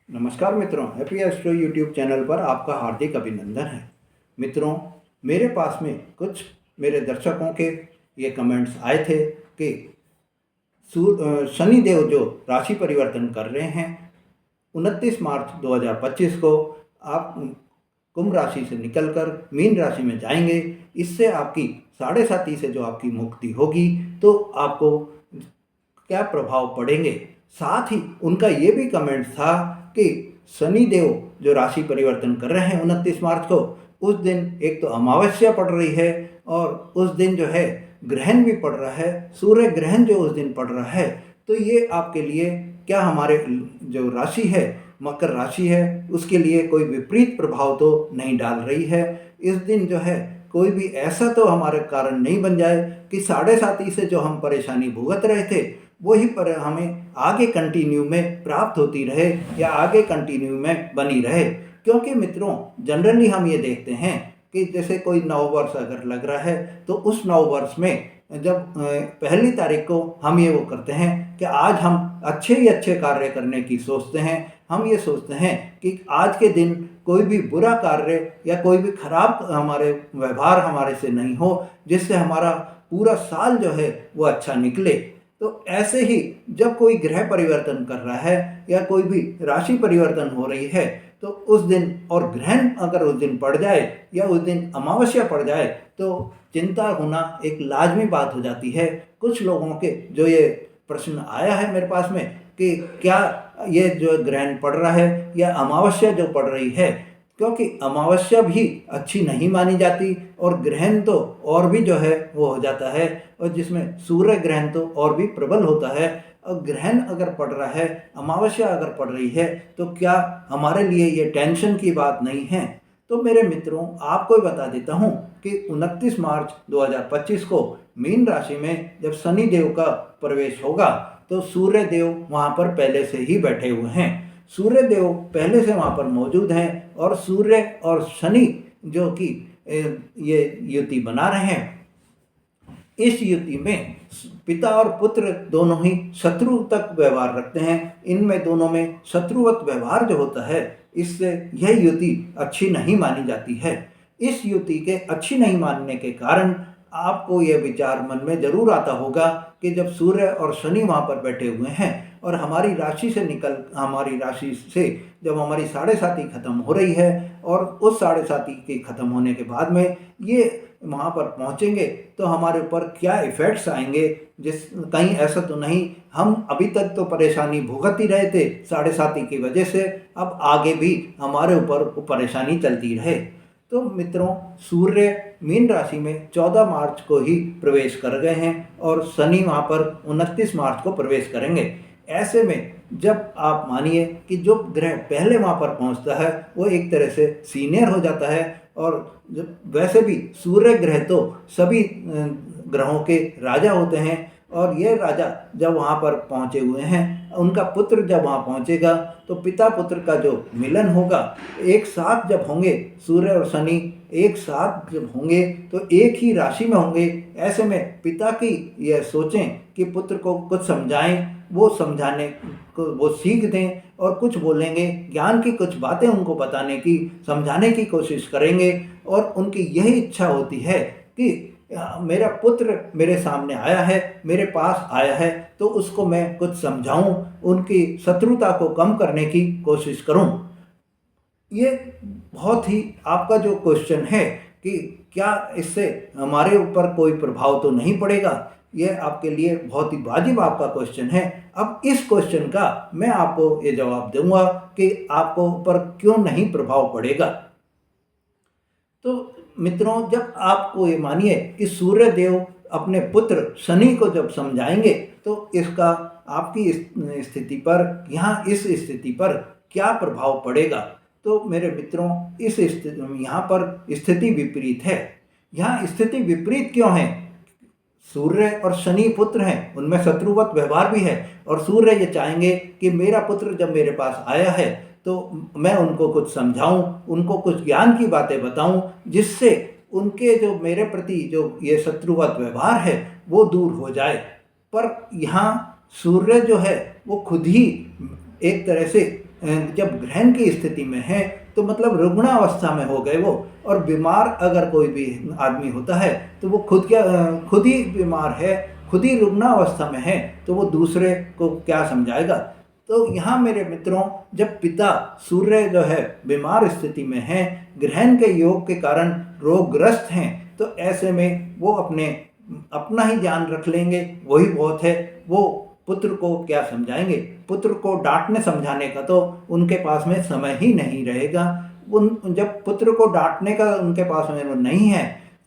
नमस्कार मित्रों, happy astro YouTube channel पर आपका हार्दिक अभिनंदन है। मित्रों, मेरे पास में कुछ मेरे दर्शकों के ये कमेंट्स आए थे कि शनि देव जो राशि परिवर्तन कर रहे हैं 29 मार्च 2025 को आप कुंभ राशि से निकलकर मीन राशि में जाएंगे। इससे आपकी साढ़े साती से जो आपकी मुक्ति होगी तो आपको क्या प्रभाव पड़ेंगे। साथ ही उनका ये भी कमेंट था कि शनि देव जो राशि परिवर्तन कर रहे हैं 29 मार्च को, उस दिन एक तो अमावस्या पड़ रही है और उस दिन जो है ग्रहण भी पड़ रहा है, सूर्य ग्रहण जो उस दिन पड़ रहा है। तो ये आपके लिए क्या, हमारे जो राशि है मकर राशि है, उसके लिए कोई विपरीत प्रभाव तो नहीं डाल रही है। इस दिन जो है कोई भी ऐसा तो हमारे कारण नहीं बन जाए कि साढ़े साती से जो हम परेशानी भुगत रहे थे वही पर हमें आगे कंटिन्यू में प्राप्त होती रहे या आगे कंटिन्यू में बनी रहे। क्योंकि मित्रों, जनरली हम ये देखते हैं कि जैसे कोई नव वर्ष अगर लग रहा है तो उस नव वर्ष में जब पहली तारीख को हम ये वो करते हैं कि आज हम अच्छे ही अच्छे कार्य करने की सोचते हैं। हम ये सोचते हैं कि आज के दिन कोई भी बुरा कार्य या कोई भी खराब हमारे व्यवहार हमारे से नहीं हो, जिससे हमारा पूरा साल जो है वो अच्छा निकले। तो ऐसे ही जब कोई ग्रह परिवर्तन कर रहा है या कोई भी राशि परिवर्तन हो रही है तो उस दिन, और ग्रहण अगर उस दिन पड़ जाए या उस दिन अमावस्या पड़ जाए तो चिंता होना एक लाजमी बात हो जाती है। कुछ लोगों के जो ये प्रश्न आया है मेरे पास में कि क्या ये जो ग्रहण पड़ रहा है या अमावस्या जो पड़ रही है, क्योंकि अमावस्या भी अच्छी नहीं मानी जाती और ग्रहण तो और भी जो है वो हो जाता है, और जिसमें सूर्य ग्रहण तो और भी प्रबल होता है। और ग्रहण अगर पड़ रहा है, अमावस्या अगर पड़ रही है तो क्या हमारे लिए ये टेंशन की बात नहीं है। तो मेरे मित्रों, आपको बता देता हूँ कि 29 मार्च 2025 को मीन राशि में जब शनि देव का प्रवेश होगा तो सूर्य देव वहाँ पर पहले से ही बैठे हुए हैं। सूर्य देव पहले से वहाँ पर मौजूद हैं और सूर्य और शनि जो कि ये युति बना रहे हैं, इस युति में पिता और पुत्र दोनों ही शत्रु तक व्यवहार रखते हैं। इनमें दोनों में शत्रुवत व्यवहार जो होता है, इससे यह युति अच्छी नहीं मानी जाती है। इस युति के अच्छी नहीं मानने के कारण आपको यह विचार मन में जरूर आता होगा कि जब सूर्य और शनि वहाँ पर बैठे हुए हैं और हमारी राशि से जब हमारी साढ़े साती खत्म हो रही है और उस साढ़े साती के खत्म होने के बाद में ये वहाँ पर पहुँचेंगे तो हमारे ऊपर क्या इफ़ेक्ट्स आएंगे। कहीं ऐसा तो नहीं हम अभी तक तो परेशानी भुगत ही रहे थे साढ़े साती की वजह से, अब आगे भी हमारे ऊपर परेशानी चलती रहे। तो मित्रों, सूर्य मीन राशि में 14 मार्च को ही प्रवेश कर गए हैं और शनि वहाँ पर 29 मार्च को प्रवेश करेंगे। ऐसे में जब आप मानिए कि जो ग्रह पहले वहाँ पर पहुँचता है वो एक तरह से सीनियर हो जाता है, और वैसे भी सूर्य ग्रह तो सभी ग्रहों के राजा होते हैं, और ये राजा जब वहाँ पर पहुँचे हुए हैं, उनका पुत्र जब वहाँ पहुँचेगा तो पिता पुत्र का जो मिलन होगा, एक साथ जब होंगे सूर्य और शनि एक साथ जब होंगे तो एक ही राशि में होंगे। ऐसे में पिता की यह सोचें कि पुत्र को कुछ समझाएं, वो समझाने को वो सीख दें और कुछ बोलेंगे, ज्ञान की कुछ बातें उनको बताने की समझाने की कोशिश करेंगे। और उनकी यही इच्छा होती है कि मेरा पुत्र मेरे सामने आया है, मेरे पास आया है, तो उसको मैं कुछ समझाऊं, उनकी शत्रुता को कम करने की कोशिश करूं। ये बहुत ही आपका जो क्वेश्चन है कि क्या इससे हमारे ऊपर कोई प्रभाव तो नहीं पड़ेगा, ये आपके लिए बहुत ही वाजिब आपका क्वेश्चन है। अब इस क्वेश्चन का मैं आपको ये जवाब दूंगा कि आपको ऊपर क्यों नहीं प्रभाव पड़ेगा। तो मित्रों, जब आपको ये मानिए कि सूर्य देव अपने पुत्र शनि को जब समझाएंगे तो इसका आपकी स्थिति पर, यहाँ इस स्थिति पर क्या प्रभाव पड़ेगा। तो मेरे मित्रों, यहाँ पर स्थिति विपरीत है। यहाँ स्थिति विपरीत क्यों है? सूर्य और शनि पुत्र हैं, उनमें शत्रुवत व्यवहार भी है, और सूर्य ये चाहेंगे कि मेरा पुत्र जब मेरे पास आया है तो मैं उनको कुछ समझाऊं, उनको कुछ ज्ञान की बातें बताऊं, जिससे उनके जो मेरे प्रति जो ये शत्रुवत व्यवहार है वो दूर हो जाए। पर यहाँ सूर्य जो है वो खुद ही एक तरह से जब ग्रहण की स्थिति में है तो मतलब रुग्णावस्था में हो गए वो। और बीमार अगर कोई भी आदमी होता है तो वो खुद ही बीमार है, खुद ही रुग्णावस्था में है, तो वो दूसरे को क्या समझाएगा। तो यहाँ मेरे मित्रों, जब पिता सूर्य जो है बीमार स्थिति में है, ग्रहण के योग के कारण रोगग्रस्त हैं, तो ऐसे में वो अपना ही ध्यान रख लेंगे, वही बहुत है। वो पुत्र को क्या समझाएंगे, पुत्र को डांटने समझाने का तो उनके पास में समय ही नहीं रहेगा। जब पुत्र को डांटने का उनके पास में वो नहीं है,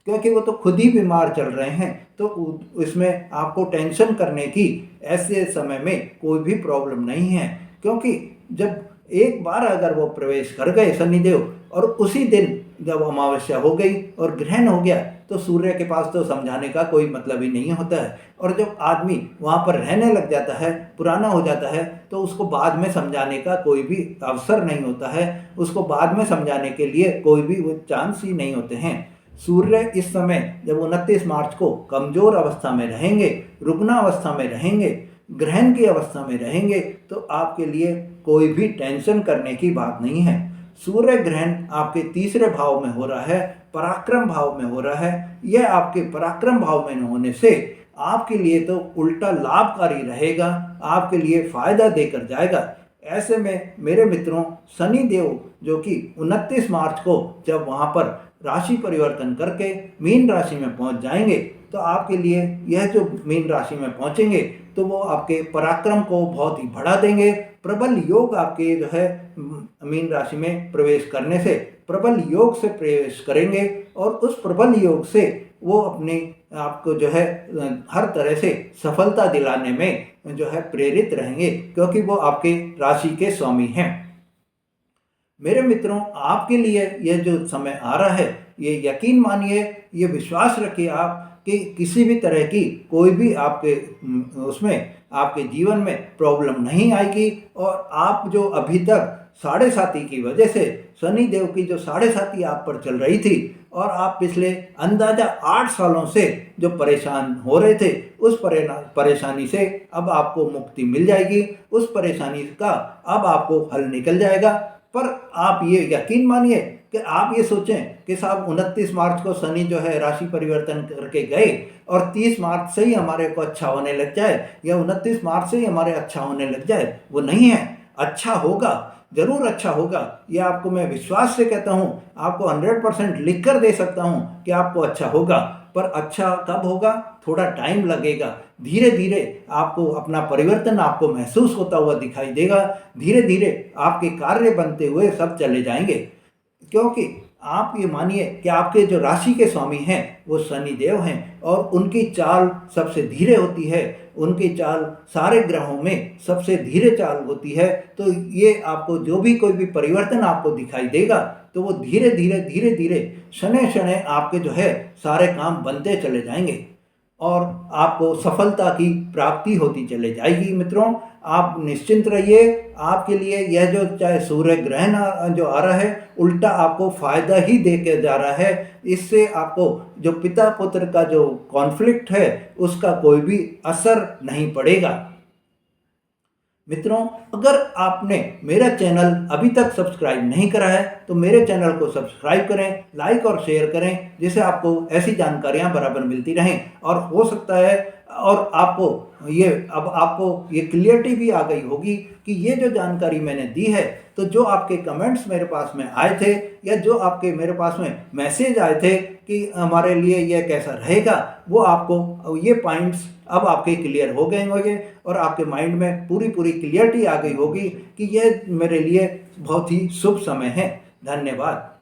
क्योंकि वो तो खुद ही बीमार चल रहे हैं, तो इसमें आपको टेंशन करने की ऐसे समय में कोई भी प्रॉब्लम नहीं है। क्योंकि जब एक बार अगर वो प्रवेश कर गए शनिदेव, और उसी दिन जब अमावस्या हो गई और ग्रहण हो गया, तो सूर्य के पास तो समझाने का कोई मतलब ही नहीं होता है। और जब आदमी वहाँ पर रहने लग जाता है, पुराना हो जाता है, तो उसको बाद में समझाने का कोई भी अवसर नहीं होता है, उसको बाद में समझाने के लिए कोई भी वो चांस ही नहीं होते हैं। सूर्य इस समय जब 29 मार्च को कमजोर अवस्था में रहेंगे, रुग्णावस्था में रहेंगे, ग्रहण की अवस्था में रहेंगे, तो आपके लिए कोई भी टेंशन करने की बात नहीं है। सूर्य ग्रहण आपके तीसरे भाव में हो रहा है, पराक्रम भाव में हो रहा है। यह आपके पराक्रम भाव में होने से आपके लिए तो उल्टा लाभकारी रहेगा, आपके लिए फायदा देकर जाएगा। ऐसे में मेरे मित्रों, शनि देव जो कि 29 मार्च को जब वहाँ पर राशि परिवर्तन करके मीन राशि में पहुँच जाएंगे, तो आपके लिए यह जो मीन राशि में पहुँचेंगे तो वो आपके पराक्रम को बहुत ही बढ़ा देंगे। प्रबल योग आपके जो है मीन राशि में प्रवेश करने से, प्रबल योग से प्रवेश करेंगे, और उस प्रबल योग से वो अपने आपको जो है हर तरह से सफलता दिलाने में जो है प्रेरित रहेंगे, क्योंकि वो आपके राशि के स्वामी हैं। मेरे मित्रों, आपके लिए यह जो समय आ रहा है, ये यकीन मानिए, ये विश्वास रखिए आप कि किसी भी तरह की कोई भी आपके उसमें आपके जीवन में प्रॉब्लम नहीं आएगी। और आप जो अभी तक साढ़े साती की वजह से, शनि देव की जो साढ़े साती आप पर चल रही थी, और आप पिछले अंदाजा 8 सालों से जो परेशान हो रहे थे, उस परेशानी से अब आपको मुक्ति मिल जाएगी। उस परेशानी का अब आपको हल निकल जाएगा। पर आप ये यकीन मानिए कि आप ये सोचें कि साहब 29 मार्च को शनि जो है राशि परिवर्तन करके गए और 30 मार्च से ही हमारे को अच्छा होने लग जाए, या 29 मार्च से ही हमारे अच्छा होने लग जाए, वो नहीं है। अच्छा होगा, जरूर अच्छा होगा, ये आपको मैं विश्वास से कहता हूँ, आपको 100% लिख कर दे सकता हूँ कि आपको अच्छा होगा। पर अच्छा कब होगा, थोड़ा टाइम लगेगा। धीरे धीरे आपको अपना परिवर्तन आपको महसूस होता हुआ दिखाई देगा। धीरे धीरे आपके कार्य बनते हुए सब चले जाएंगे। क्योंकि आप ये मानिए कि आपके जो राशि के स्वामी हैं वो शनि देव हैं, और उनकी चाल सबसे धीरे होती है, उनकी चाल सारे ग्रहों में सबसे धीरे चाल होती है। तो ये आपको जो भी कोई भी परिवर्तन आपको दिखाई देगा, तो वो धीरे धीरे शनै शनै आपके जो है सारे काम बनते चले जाएंगे, और आपको सफलता की प्राप्ति होती चले जाएगी। मित्रों, आप निश्चिंत रहिए, आपके लिए यह जो चाहे सूर्य ग्रहण जो आ रहा है, उल्टा आपको फायदा ही दे के जा रहा है। इससे आपको जो पिता पुत्र का जो कॉन्फ्लिक्ट है, उसका कोई भी असर नहीं पड़ेगा। मित्रों, अगर आपने मेरा चैनल अभी तक सब्सक्राइब नहीं करा है, तो मेरे चैनल को सब्सक्राइब करें, लाइक और शेयर करें, जिससे आपको ऐसी जानकारियां बराबर मिलती रहें। और हो सकता है और आपको ये क्लियरिटी भी आ गई होगी कि ये जो जानकारी मैंने दी है, तो जो आपके कमेंट्स मेरे पास में आए थे, या जो आपके मेरे पास में मैसेज आए थे कि हमारे लिए यह कैसा रहेगा, वो आपको ये पॉइंट्स अब आपके क्लियर हो गए होंगे, और आपके माइंड में पूरी क्लियरिटी आ गई होगी कि यह मेरे लिए बहुत ही शुभ समय है। धन्यवाद।